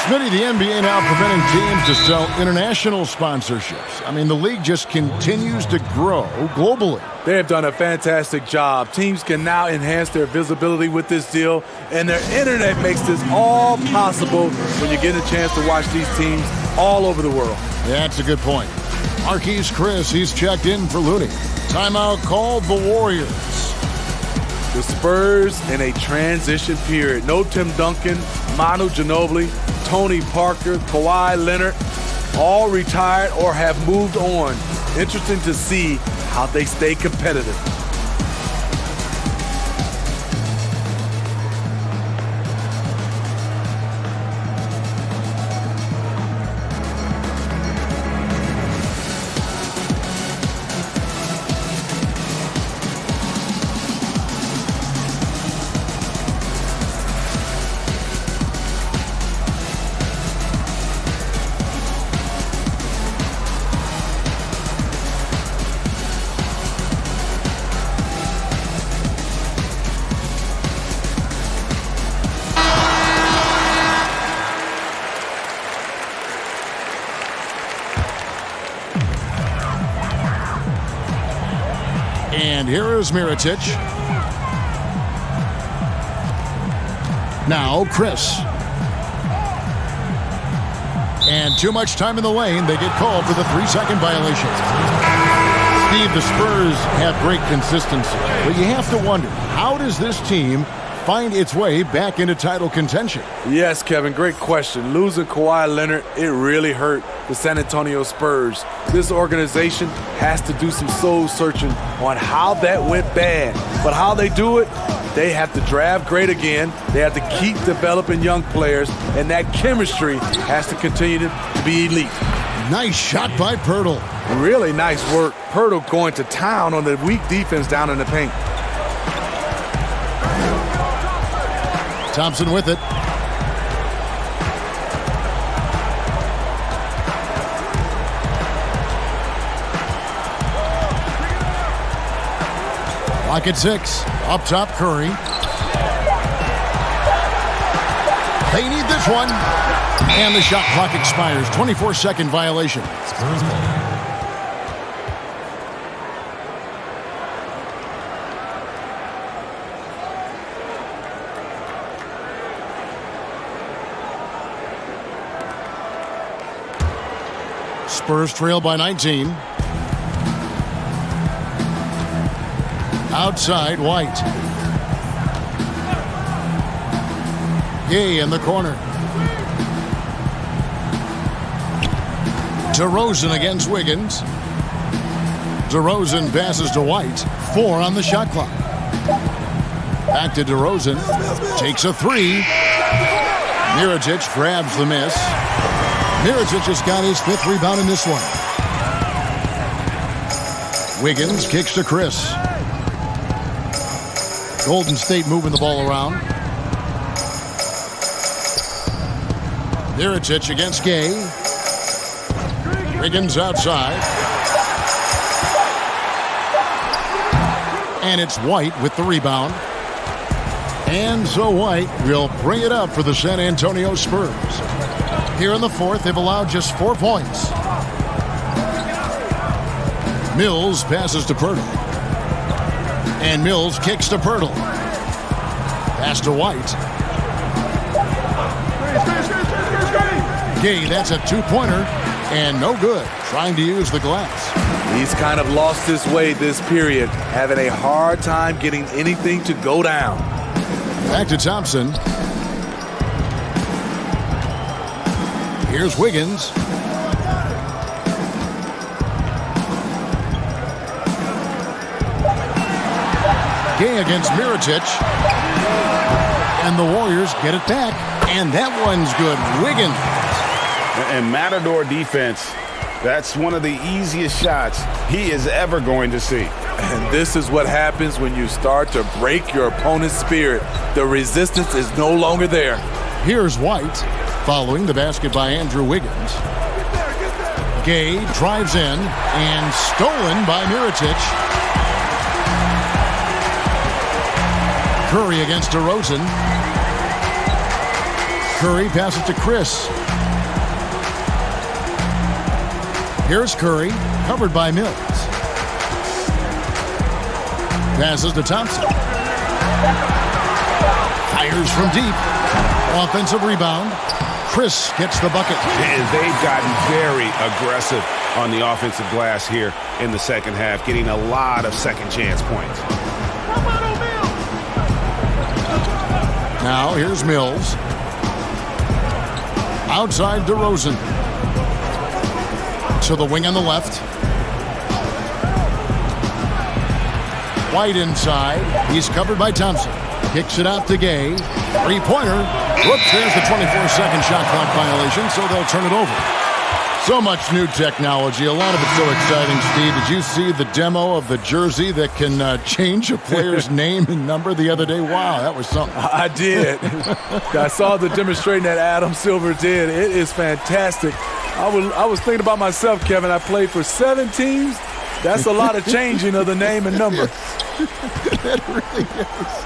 Smitty, the NBA now preventing teams to sell international sponsorships. I mean, the league just continues to grow globally. They have done a fantastic job. Teams can now enhance their visibility with this deal, and their internet makes this all possible when you get a chance to watch these teams all over the world. Yeah, that's a good point. Marquise Chris, he's checked in for Looney. Timeout called the Warriors. The Spurs in a transition period. No Tim Duncan, Manu Ginobili, Tony Parker, Kawhi Leonard, all retired or have moved on. Interesting to see how they stay competitive. And here is Mirotic. Now Chris. And too much time in the lane. They get called for the 3-second violation. Steve, the Spurs have great consistency, but you have to wonder, how does this team find its way back into title contention? Yes, Kevin, great question. Losing Kawhi Leonard, it really hurt the San Antonio Spurs. This organization has to do some soul searching on how that went bad. But how they do it, they have to draft great again. They have to keep developing young players, and that chemistry has to continue to be elite. Nice shot by Pirtle. Really nice work. Pirtle going to town on the weak defense down in the paint. Thompson with it. Lock at 6. Up top, Curry. They need this one. And the shot clock expires. 24-second violation. Spurs ball. Spurs trail by 19. Outside, White. Gay in the corner. DeRozan against Wiggins. DeRozan passes to White. 4 on the shot clock. Back to DeRozan. Takes a 3. Mirotic grabs the miss. Mirotic has got his 5th rebound in this one. Wiggins kicks to Chris. Golden State moving the ball around. Mirotic against Gay. Wiggins outside. And it's White with the rebound. And so White will bring it up for the San Antonio Spurs. Here in the 4th, they've allowed just 4 points. Mills passes to Pirtle. And Mills kicks to Pirtle. Pass to White. Gay, that's a 2-pointer. And no good. Trying to use the glass. He's kind of lost his way this period. Having a hard time getting anything to go down. Back to Thompson. Here's Wiggins. Gay against Mirotic. And the Warriors get it back. And that one's good. Wiggins. And Matador defense, that's one of the easiest shots he is ever going to see. And this is what happens when you start to break your opponent's spirit. The resistance is no longer there. Here's White, following the basket by Andrew Wiggins. Gay drives in and stolen by Mirotic. Curry against DeRozan. Curry passes to Chris. Here's Curry, covered by Mills. Passes to Thompson. Fires from deep. Offensive rebound. Chris gets the bucket. And they've gotten very aggressive on the offensive glass here in the second half, getting a lot of second chance points. Now here's Mills. Outside DeRozan. To the wing on the left. White inside. He's covered by Thompson. Kicks it out to Gay. 3-pointer. Whoops, there's the 24-second shot clock violation, so they'll turn it over. So much new technology. A lot of it's so exciting, Steve. Did you see the demo of the jersey that can change a player's name and number the other day? Wow, that was something. I did. I saw the demonstration that Adam Silver did. It is fantastic. I was thinking about myself, Kevin. I played for 7 teams. That's a lot of changing of the name and number. That really is.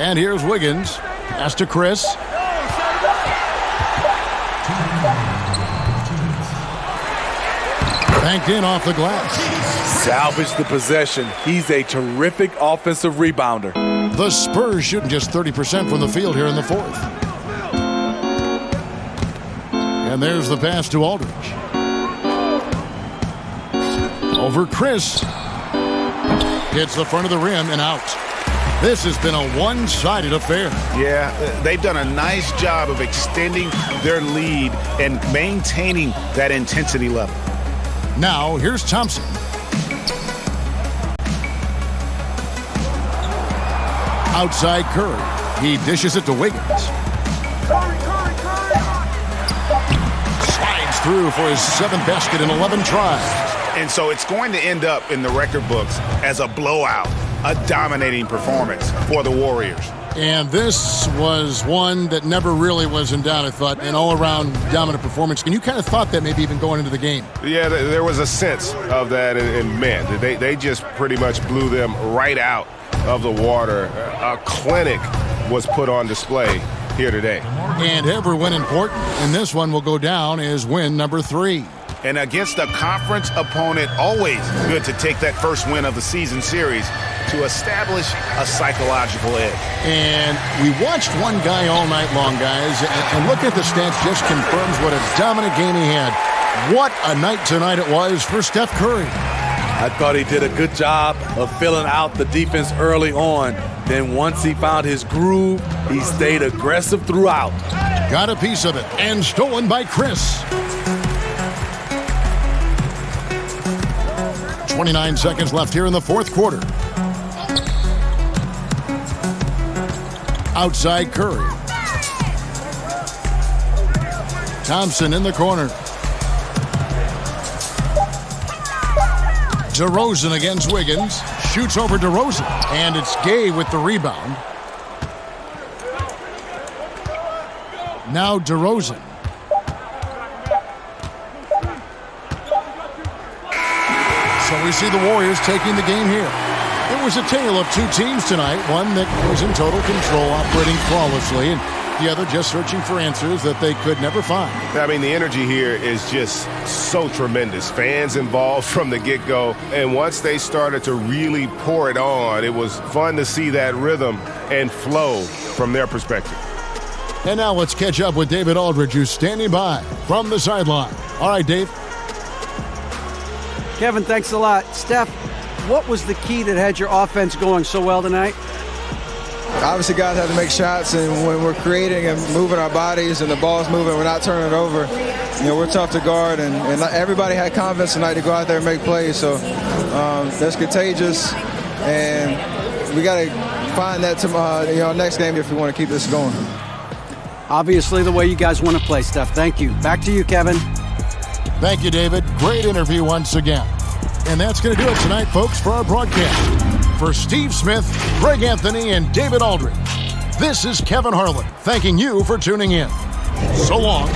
And here's Wiggins. Pass to Chris. Banked in off the glass. Salvage the possession. He's a terrific offensive rebounder. The Spurs shooting just 30% from the field here in the 4th. And there's the pass to Aldridge. Over Chris. Hits the front of the rim and out. This has been a one-sided affair. Yeah, they've done a nice job of extending their lead and maintaining that intensity level. Now, here's Thompson. Outside Curry. He dishes it to Wiggins. Slides through for his 7th basket in 11 tries. And so it's going to end up in the record books as a blowout, a dominating performance for the Warriors. And this was one that never really was in doubt, I thought, an all-around dominant performance. And you kind of thought that maybe even going into the game. Yeah, there was a sense of that, and man, they just pretty much blew them right out of the water. A clinic was put on display here today. And every win important, and this one will go down as win number 3. And against a conference opponent, always good to take that first win of the season series to establish a psychological edge. And we watched one guy all night long, guys, and looking at the stats just confirms what a dominant game he had. What a night tonight it was for Steph Curry. I thought he did a good job of filling out the defense early on. Then once he found his groove, he stayed aggressive throughout. Got a piece of it, and stolen by Chris. 29 seconds left here in the fourth quarter. Outside Curry. Thompson in the corner. DeRozan against Wiggins. Shoots over DeRozan. And it's Gay with the rebound. Now DeRozan. So we see the Warriors taking the game here. It was a tale of two teams tonight, one that was in total control, operating flawlessly, and the other just searching for answers that they could never find. I mean, the energy here is just so tremendous. Fans involved from the get-go, and once they started to really pour it on, it was fun to see that rhythm and flow from their perspective. And now let's catch up with David Aldridge, who's standing by from the sideline. All right, Dave. Kevin, thanks a lot. Steph, what was the key that had your offense going so well tonight? Obviously, guys have to make shots, and when we're creating and moving our bodies and the ball's moving, we're not turning it over. You know, we're tough to guard, and everybody had confidence tonight to go out there and make plays. So that's contagious, and we got to find that next game if we want to keep this going. Obviously, the way you guys want to play, Steph. Thank you. Back to you, Kevin. Thank you, David. Great interview once again. And that's going to do it tonight, folks, for our broadcast. For Steve Smith, Greg Anthony, and David Aldridge, this is Kevin Harlan thanking you for tuning in. So long.